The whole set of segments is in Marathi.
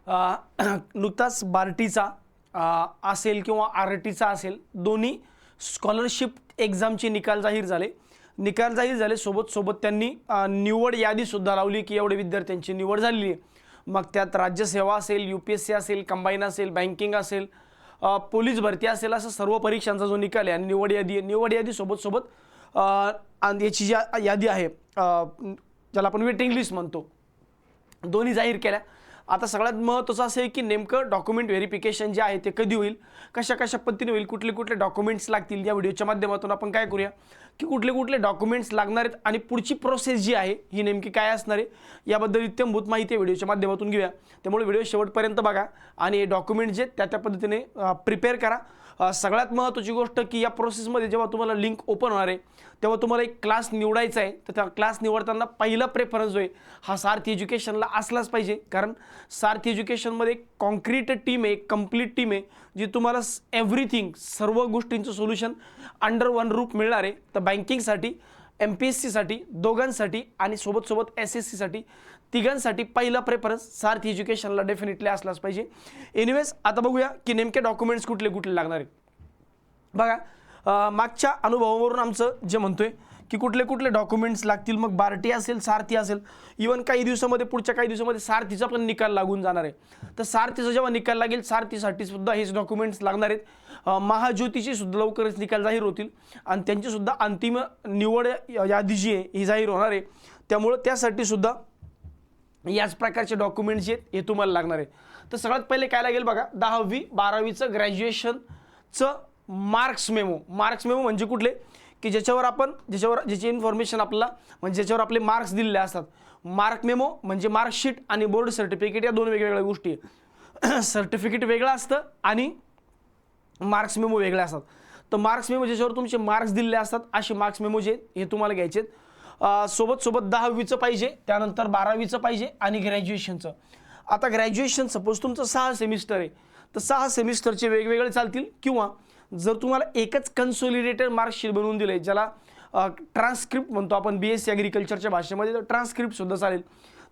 नुकताच बार्टीचा असेल किंवा आरटीचा असेल, दोन्ही स्कॉलरशिप एक्झामचे निकाल जाहीर झाले. सोबत त्यांनी निवड यादीसुद्धा लावली की एवढे विद्यार्थ्यांची निवड झालेली आहे. मग त्यात राज्यसेवा असेल, UPSC असेल, कंबाईन असेल, बँकिंग असेल, पोलीस भरती असेल, असं सर्व परीक्षांचा जो निकाल आहे आणि निवड यादी सोबत याची जी यादी आहे ज्याला आपण वेटिंग लिस्ट म्हणतो, दोन्ही जाहीर केल्या. आता सगळ्यात महत्त्वाचं असं आहे की नेमकं डॉक्युमेंट व्हेरिफिकेशन जे आहे ते कधी होईल, कशा पद्धतीने होईल, कुठले डॉक्युमेंट्स लागतील, या व्हिडिओच्या माध्यमातून आपण काय करूया की कुठले डॉक्युमेंट्स लागणार आहेत आणि पुढची प्रोसेस जी आहे ही नेमकी काय असणार आहे याबद्दल इत्यंभूत माहिती व्हिडिओच्या माध्यमातून घेऊया. त्यामुळे व्हिडिओ शेवटपर्यंत बघा आणि डॉक्युमेंट जे त्या पद्धतीने प्रिपेअर करा. सगळ्यात महत्त्वाची गोष्ट की या प्रोसेसमध्ये जेव्हा तुम्हाला लिंक ओपन होणार आहे तेव्हा तुम्हाला एक क्लास निवडायचा आहे. तर त्या क्लास निवडताना पहिला प्रेफरन्स जो आहे हा सार्थ एज्युकेशनला असलाच पाहिजे, कारण सार्थ एज्युकेशनमध्ये कॉन्क्रीट टीम आहे, कंप्लीट टीम आहे, जी तुम्हाला एव्हरीथिंग सर्व गोष्टींचं सोल्युशन अंडर वन रूप मिळणार आहे. तर बँकिंगसाठी, MPSCसाठी दोघांसाठी आणि सोबत SSCसाठी तिघांसाठी पहिला प्रेफरन्स सार्थ एज्युकेशनला डेफिनेटली असलाच पाहिजे. एनिवेज आता बघूया की नेमके डॉक्युमेंट्स कुठले लागणार आहेत. बघा मागच्या अनुभवावरून आमचं जे म्हणतोय की कुठले डॉक्युमेंट्स लागतील. मग बार्टी असेल, सारथी असेल, इवन पुढच्या काही दिवसामध्ये सारथीचा पण निकाल लागून जाणार आहे. तर सारथीचा जेव्हा निकाल लागेल सारथीसाठी सुद्धा हेच डॉक्युमेंट्स लागणार आहेत. महाज्योतीची सुद्धा लवकरच निकाल जाहीर होतील आणि त्यांची सुद्धा अंतिम निवड यादी जी आहे ही जाहीर होणार आहे. त्यामुळं त्यासाठी सुद्धा याच प्रकारचे डॉक्युमेंट्स जे आहेत हे तुम्हाला लागणार आहे. तर सगळ्यात पहिले काय लागेल बघा, 10वी 12वीचं ग्रॅज्युएशनचं मार्क्स मेमो म्हणजे कुठले की ज्याची इन्फॉर्मेशन आपल्याला म्हणजे ज्याच्यावर आपले मार्क्स दिलेले असतात. मार्क मेमो म्हणजे मार्कशीट आणि बोर्ड सर्टिफिकेट या दोन वेगवेगळ्या गोष्टी आहे. सर्टिफिकेट वेगळं असतं आणि मार्क्स मेमो वेगळे असतात. तर मार्क्स मेमो ज्याच्यावर तुमचे मार्क्स दिलेले असतात असे मार्क्स मेमो जे हे तुम्हाला घ्यायचे आहेत. सोबत 10वीचं पाहिजे, त्यानंतर 12वीचं पाहिजे आणि ग्रॅज्युएशनचं. आता ग्रॅज्युएशन सपोज तुमचं 6 सेमिस्टर आहे तर 6 सेमिस्टरचे वेगवेगळे चालतील, किंवा जर तुम्हाला एकच कन्सोलिडेटेड मार्कशीट बनवून दिले ज्याला ट्रान्सक्रिप्ट म्हणतो आपण BSc ॲग्रिकल्चरच्या भाषेमध्ये, तर ट्रान्सक्रिप्टसुद्धा चालेल.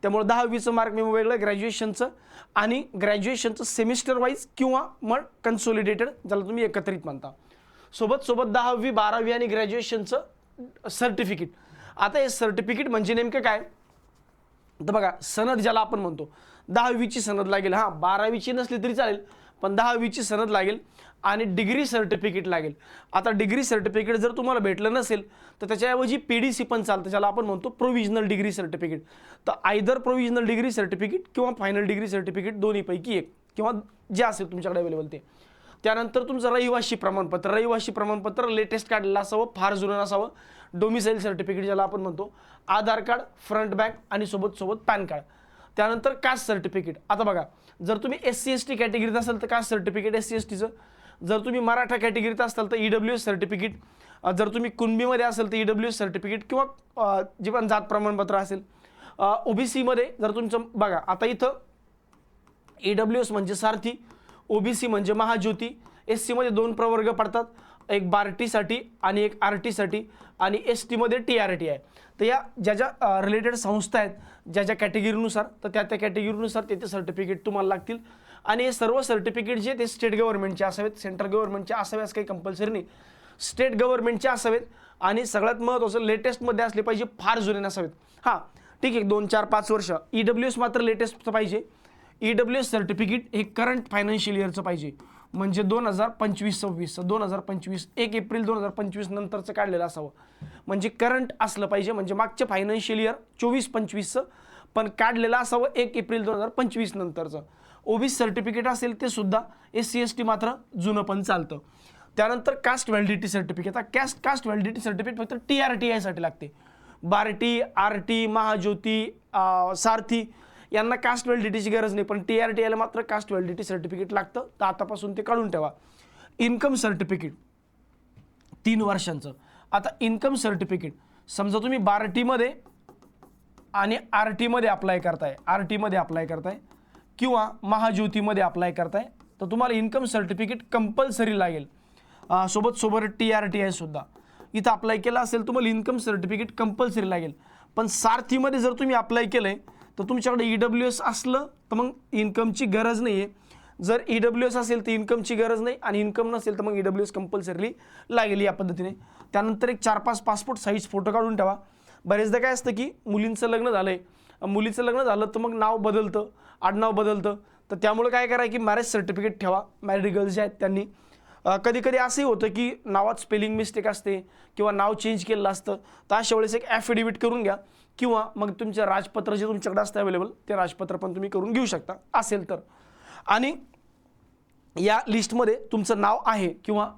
त्यामुळे 10वीचं मार्क मेमो वेगळं ग्रॅज्युएशनचं, आणि ग्रॅज्युएशनचं सेमिस्टर वाईज किंवा मग कन्सोलिडेटेड ज्याला तुम्ही एकत्रित म्हणता. सोबत 10वी 12वी आणि ग्रॅज्युएशनचं सर्टिफिकेट. आता हे सर्टिफिकेट म्हणजे नेमकं काय, तर बघा सनद ज्याला आपण म्हणतो, 10वीची सनद लागेल, 12वीची नसली तरी चालेल पण 10वीची सनद लागेल आणि डिग्री सर्टिफिकेट लागेल. आता डिग्री सर्टिफिकेट जर तुम्हाला भेटलं नसेल तर त्याच्याऐवजी PDC पण चालतं, ज्याला आपण म्हणतो प्रोव्हिजनल डिग्री सर्टिफिकेट. तर आयदर प्रोव्हिजनल डिग्री सर्टिफिकेट किंवा फायनल डिग्री सर्टिफिकेट दोन्हीपैकी एक, किंवा जे असेल तुमच्याकडे अवेलेबल ते. त्यानंतर तुमचं रहिवासी प्रमाणपत्र लेटेस्ट काढलेलं असावं, फार जुनं नसावं. डोमिसाईल सर्टिफिकेट ज्याला आपण म्हणतो, आधार कार्ड फ्रंट बॅक आणि सोबत पॅन कार्ड. त्यानंतर कास्ट सर्टिफिकेट. आता बघा जर तुम्ही SC/ST कॅटेगरीत असाल तर कास्ट सर्टिफिकेट SC/STचं, जर तुम्ही मराठा कॅटेगरीत असाल तर EWS सर्टिफिकेट, जर तुम्ही कुणबीमध्ये असाल तर EWS सर्टिफिकेट किंवा जे पण जात प्रमाणपत्र असेल. OBC मध्ये जर तुमचं बघा आता इथं EWS म्हणजे सारथी, OBC म्हणजे महाज्योती, SC मध्ये 2 प्रवर्ग पडतात, एक बार्टीसाठी आणि एक RT साठी, आणि ST मध्ये TRT आहे. तर या ज्या रिलेटेड संस्था आहेत ज्या कॅटेगरीनुसार, तर त्या कॅटेगरीनुसार ते सर्टिफिकेट तुम्हाला लागतील. आणि हे सर्व सर्टिफिकेट जे ते स्टेट गव्हर्नमेंटचे असावेत, सेंट्रल गव्हर्नमेंटचे असावे असं काही कंपल्सरी नाही, स्टेट गव्हर्नमेंटचे असावेत. आणि सगळ्यात महत्त्वाचं लेटेस्टमध्ये असले पाहिजे, फार जुने नसावेत. ठीक आहे 2, 4, 5 वर्ष. EWS मात्र लेटेस्ट पाहिजे. EWS सर्टिफिकेट हे करंट फायनान्शियल इयरचं पाहिजे, म्हणजे 2025-26, 2025 1 एप्रिल 2025 नंतरचं काढलेलं असावं, म्हणजे करंट असलं पाहिजे. म्हणजे मागचे फायनान्शियल इयर 24-25चं पण काढलेलं असावं 1 एप्रिल 2025 नंतरचं. OBC सर्टिफिकेट असेल ते सुद्धा, SC/ST मात्र जुनं पण चालतं. त्यानंतर कास्ट व्हॅलिडिटी सर्टिफिकेट. आता कास्ट व्हॅलिडिटी सर्टिफिकेट फक्त TRTI साठी लागते. बार्टी, RT, महाज्योती, सारथी यांना कास्ट व्हॅलिडिटीची गरज नाही, पण TRTIला मात्र कास्ट व्हॅलिडिटी सर्टिफिकेट लागतं. तर आतापासून ते काढून ठेवा. इन्कम सर्टिफिकेट 3 वर्षांचं. आता इन्कम सर्टिफिकेट समजा तुम्ही बार्टीमध्ये आणि RT मध्ये अप्लाय करताय किंवा महाज्योतीमध्ये अप्लाय करताय, तर तुम्हाला इन्कम सर्टिफिकेट कंपल्सरी लागेल. सोबत TRTI सुद्धा इथं अप्लाय केला असेल तुम्हाला इन्कम सर्टिफिकेट कंपल्सरी लागेल. पण सारथीमध्ये जर तुम्ही अप्लाय केलंय तर तुमच्याकडे EWS असलं तर मग इन्कमची गरज नाही आहे. जर EWS असेल तर इन्कमची गरज नाही, आणि इन्कम नसेल तर मग EWS कंपल्सरीली लागेल या पद्धतीने. त्यानंतर एक 4-5 पासपोर्ट साईज फोटो काढून ठेवा. बरेचदा काय असतं की मुलींचं लग्न झालं आहे, मुलीचं लग्न झालं तर मग नाव बदलतं, आडनाव बदलतं, तर त्यामुळे काय करा की मॅरेज सर्टिफिकेट ठेवा. मॅरिड गर्ल्स जे आहेत त्यांनी कधी कधी असंही होतं की नावात स्पेलिंग मिस्टेक असते किंवा नाव चेंज केलेलं असतं, तर अशा वेळेस एक ॲफिडेविट करून घ्या, किंवा मग तुमचं राजपत्र जे तुमच्याकडे असतं अवेलेबल ते राजपत्र पण तुम्ही करून घेऊ शकता असेल तर. आणि या लिस्टमध्ये तुमचं नाव आहे किंवा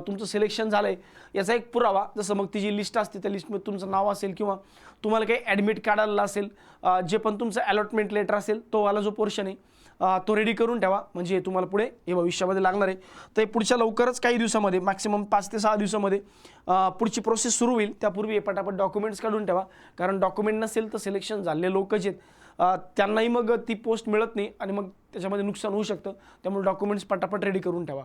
तुमचं सिलेक्शन झालं आहे याचा एक पुरावा, जसं मग ती जी लिस्ट असते त्या लिस्टमध्ये तुमचं नाव असेल किंवा तुम्हाला काही ॲडमिट कार्ड आलेलं असेल, जे पण तुमचं अलॉटमेंट लेटर असेल तो वाला जो पोर्शन आहे तो रेडी करून ठेवा, म्हणजे तुम्हाला पुढे हे भविष्यामध्ये लागणार आहे. तर पुढच्या लवकरच काही दिवसामध्ये, मॅक्सिमम 5 ते 6 दिवसामध्ये पुढची प्रोसेस सुरू होईल. त्यापूर्वी पटापट डॉक्युमेंट्स काढून ठेवा, कारण डॉक्युमेंट नसेल तर सिलेक्शन झालेले लोक जे त्यांनाही मग ती पोस्ट मिळत नाही आणि मग त्याच्यामध्ये नुकसान होऊ शकतं. त्यामुळे डॉक्युमेंट्स पटापट रेडी करून ठेवा.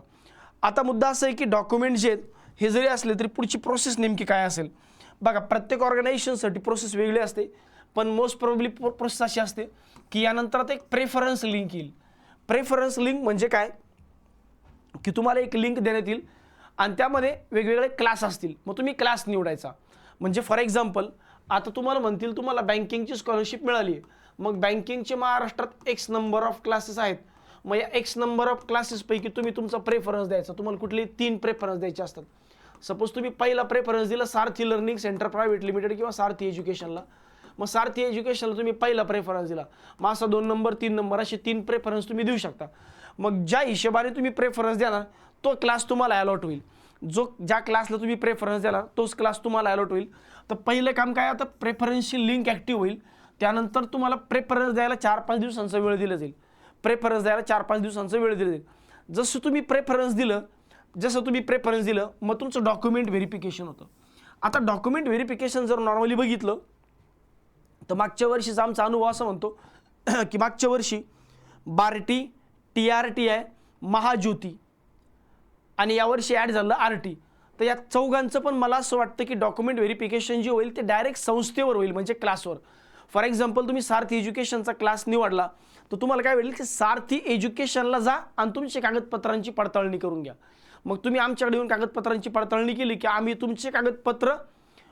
आता मुद्दा असा आहे की डॉक्युमेंट जे आहेत हे जरी असले तरी पुढची प्रोसेस नेमकी काय असेल. बघा, प्रत्येक ऑर्गनायझेशनसाठी प्रोसेस वेगळी असते, पण मोस्ट प्रोबेबली प्रोसेस अशी असते की यानंतर आता एक प्रेफरन्स लिंक येईल. प्रेफरन्स लिंक म्हणजे काय की तुम्हाला एक लिंक देण्यात येईल आणि त्यामध्ये वेगवेगळे क्लास असतील, मग तुम्ही क्लास निवडायचा. म्हणजे फॉर एक्झाम्पल आता तुम्हाला म्हणतील तुम्हाला बँकिंगची स्कॉलरशिप मिळाली आहे, मग बँकिंगचे महाराष्ट्रात एक्स नंबर ऑफ क्लासेस आहेत, मग या एक्स नंबर ऑफ क्लासेसपैकी तुम्ही तुमचा प्रेफरन्स द्यायचा. तुम्हाला कुठले 3 प्रेफरन्स द्यायचे असतात. सपोज तुम्ही पहिला प्रेफरन्स दिला सारथी लर्निंग सेंटर प्रायव्हेट लिमिटेड किंवा सारथी एज्युकेशनला, मग सारथी एज्युकेशनला तुम्ही पहिला प्रेफरन्स दिला, मग असा 2 नंबर 3 नंबर असे 3 प्रेफरन्स तुम्ही देऊ शकता. मग ज्या हिशोबाने तुम्ही प्रेफरन्स देणार तो क्लास तुम्हाला अलॉट होईल. ज्या क्लासला तुम्ही प्रेफरन्स द्याल तोच क्लास तुम्हाला अलॉट होईल. तर पहिलं काम काय, आता प्रेफरन्सची लिंक ॲक्टिव्ह होईल. त्यानंतर तुम्हाला प्रेफरन्स द्यायला 4-5 दिवसांचा वेळ दिला जाईल. प्रेफरन्स द्यायला 4-5 दिवसांचा वेळ दिला जाईल. जसं तुम्ही प्रेफरन्स दिलं मग तुमचं डॉक्युमेंट व्हेरिफिकेशन होतं. आता डॉक्युमेंट व्हेरिफिकेशन जर नॉर्मली बघितलं तर मागच्या वर्षीचा आमचा अनुभव असं म्हणतो की मागच्या वर्षी बार्टी, TRTI, महाज्योती आणि यावर्षी ॲड झालं RT. तर या चौघांचं पण मला असं वाटतं की डॉक्युमेंट व्हेरिफिकेशन जे होईल ते डायरेक्ट संस्थेवर होईल, म्हणजे क्लासवर. फॉर एक्झाम्पल तुम्ही सारथी एज्युकेशनचा क्लास निवडला तर तुम्हाला काय होईल की सारथी एज्युकेशनला जा आणि तुमच्या कागदपत्रांची पडताळणी करून घ्या. मग तुम्ही आमच्याकडे येऊन कागदपत्रांची पडताळणी केली की आम्ही तुमचे कागदपत्र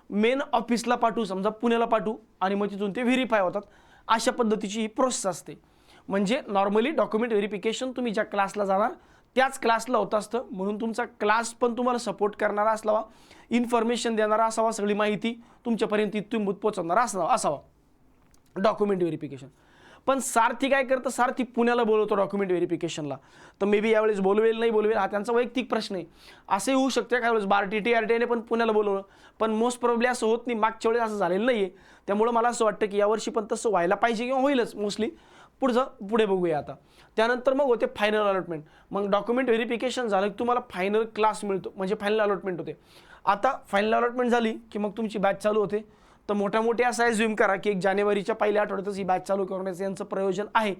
मेन ऑफिसला पाठवू, समजा पुण्याला पाठवू, आणि मग तिथून ते व्हेरीफाय होतात. अशा पद्धतीची ही प्रोसेस असते. म्हणजे नॉर्मली डॉक्युमेंट व्हेरिफिकेशन तुम्ही ज्या क्लासला जाणार त्याच क्लासला होत असतं, म्हणून तुमचा क्लास पण तुम्हाला सपोर्ट करणारा असावा, इन्फॉर्मेशन देणारा असावा, सगळी माहिती तुमच्यापर्यंत इथून पोहोचवणारा असावा डॉक्युमेंट व्हेरिफिकेशन. पण सारथी काय करतं, सारथी पुण्याला बोलवतो डॉक्युमेंट व्हेरिफिकेशनला. तर मे बी यावेळेस बोलवेल नाही बोलवेल हा त्यांचा वैयक्तिक प्रश्न आहे. असंही होऊ शकतं काय वेळेस बार्टी TRTI पण पुण्याला बोलवलं, पण मोस्ट प्रोबेबली असं होत नाही. मागच्या वेळेस असं झालेलं नाही आहे. त्यामुळं मला असं वाटतं की यावर्षी पण तसं व्हायला पाहिजे किंवा होईलच मोस्टली. पुढे बघूया आता. त्यानंतर मग होते फायनल अलॉटमेंट. मग डॉक्युमेंट व्हेरिफिकेशन झालं की तुम्हाला फायनल क्लास मिळतो, म्हणजे फायनल अलॉटमेंट होते. आता फायनल अलॉटमेंट झाली की मग तुमची बॅच चालू होते. तर मोठ्या असं ॲज्युम करा की 1 जानेवारीच्या पहिल्या आठवड्यातच ही बॅच चालू करण्याचं यांचं प्रयोजन आहे.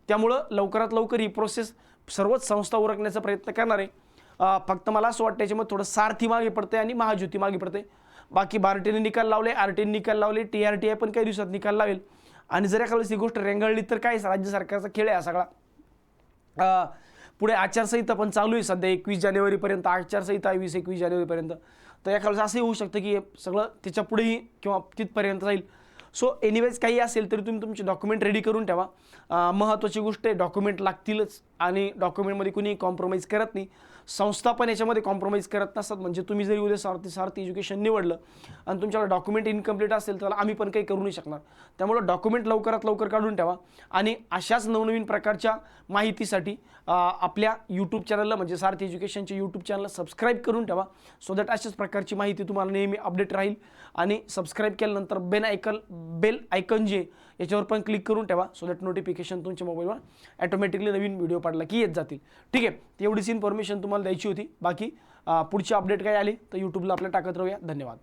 त्यामुळं लवकरात लवकर ही प्रोसेस सर्वच संस्था उरकण्याचा प्रयत्न करणार आहे. फक्त मला असं वाटतं याच्यामध्ये थोडं सारथी मागे पडते आणि महाज्योती मागे पडते. बाकी बार्टीने निकाल लावले, RTने निकाल लावले, TRTI पण काही दिवसात निकाल लावेल. आणि जर एखाद्या ही गोष्ट रेंगाळली तर काय, राज्य सरकारचा खेळ आहे हा सगळा. पुढे आचारसंहिता पण चालू आहे सध्या 21 जानेवारीपर्यंत आचारसंहिता आहे, 20-21 जानेवारीपर्यंत. तर एखाद्या असंही होऊ शकतं की सगळं त्याच्या पुढेही किंवा तिथपर्यंत जाईल. सो एनिवेज काही असेल तरी तुम्ही तुमचे डॉक्युमेंट रेडी करून ठेवा. महत्त्वाची गोष्ट आहे, डॉक्युमेंट लागतीलच आणि डॉक्युमेंटमध्ये कुणीही कॉम्प्रोमाइज करत नाही. संस्था पण याच्यामध्ये कॉम्प्रोमाइज करत नसतात. म्हणजे तुम्ही जरी उद्या सारथी एज्युकेशन निवडलं आणि तुमच्याकडे डॉक्युमेंट इनकम्प्लीट असेल तर आम्ही पण काही करू नाही शकणार. त्यामुळे डॉक्युमेंट लवकरात लवकर काढून ठेवा. आणि अशाच नवनवीन प्रकारच्या माहितीसाठी आपल्या यूट्यूब चॅनलला, म्हणजे सारथी एज्युकेशनच्या यूट्यूब चॅनलला सबस्क्राईब करून ठेवा, सो दॅट अशाच प्रकारची माहिती तुम्हाला नेहमी अपडेट राहील. आणि सबस्क्राईब केल्यानंतर बेल आयकन जे याच्यावर पण क्लिक करून ठेवा, सो दॅट नोटिफिकेशन तुमच्या मोबाईलवर ॲटोमॅटिकली नवीन व्हिडिओ पाडला की येत जातील. ठीक आहे, एवढीच इन्फॉर्मेशन तुम्हाला द्यायची होती. बाकी पुढची अपडेट काय आली तर यूट्यूबला आपल्या टाकत राहूया. धन्यवाद.